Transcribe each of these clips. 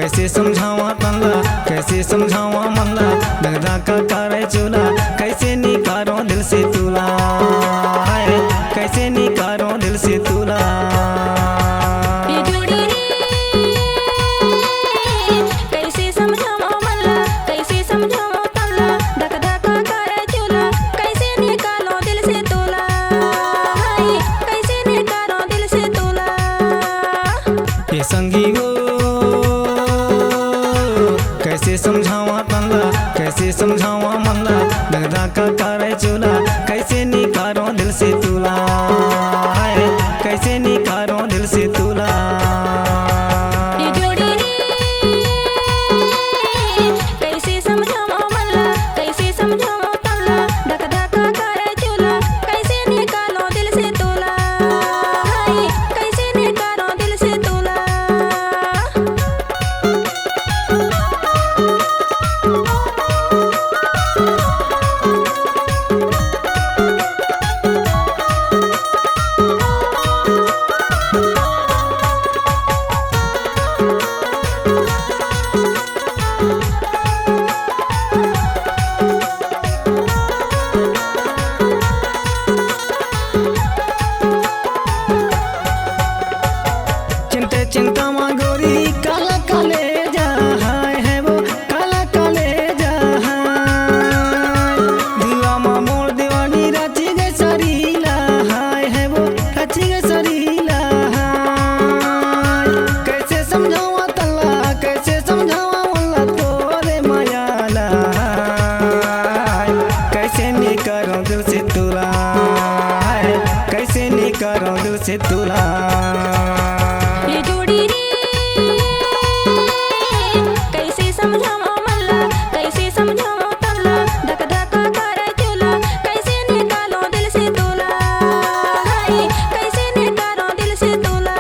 कैसे समझावा तनला, कैसे समझावा मनला, दगदा का करे चूल्हा, कैसे निकारो दिल से तुला, कैसे निकारो दिल से तुला। कैसे समझावा मनला, कैसे समझावा तनला, दगदा का करे चूल्हा, कैसे निकालो दिल से तुला, कैसे निकालो दिल से तुला। ये संगी हो कैसे समझावा तनला, कैसे समझावा मनला, दगदा का करे चूल्हा, कैसे निकारो दिल से तुला, कैसे निकारो दिल से तुला। कैसे समझावा मनला, कैसे समझावा तनला, दगदा का करे चूल्हा, कैसे निकालो दिल से तुला, कैसे निकालो दिल से तुला। चिंता माँ गोरी काला काले जा है वो काला काले जा दिवा माँ मोर दीवानी रची गए सरीला है वो रची गए सरीला। कैसे समझावा तल्ला, कैसे समझावा मुल्ला तोरे मायाला, कैसे निकारो दिल से तुला, कैसे निकारो दिल से तुला। कैसे समझावा मनला, कैसे समझावा तनला, दगदा का करे चूल्हा, कैसे निकालो दिल से तुला, कैसे निकालो दिल से तुला।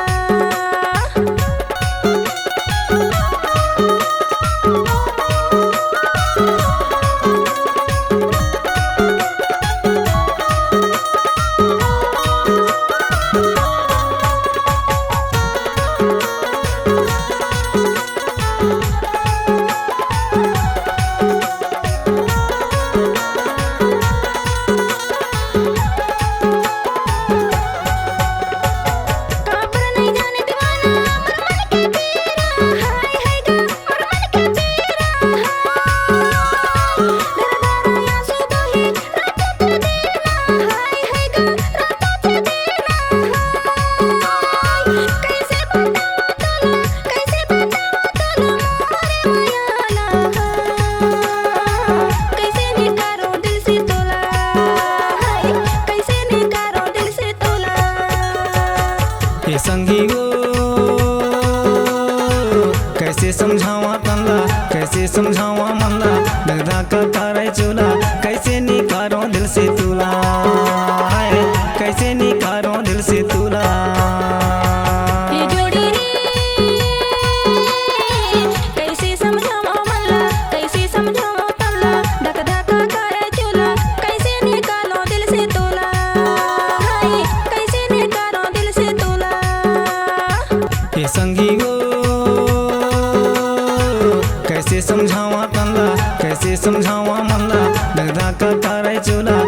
ये संगी हो कैसे समझावा तनला, कैसे समझावा मनला, दगदा का करे चूल्हा, कैसे निकारो दिल से तुला, कैसे निकारो दिल से तुला। कैसे समझावा मनला, कैसे समझावा तनला, दगदा का करे चूल्हा, कैसे निकालो दिल से तुला, कैसे निकालो दिल से तुला। ये संगी हो कैसे समझावा तनला, कैसे समझावा मनला, दगदा का करे चूल्हा,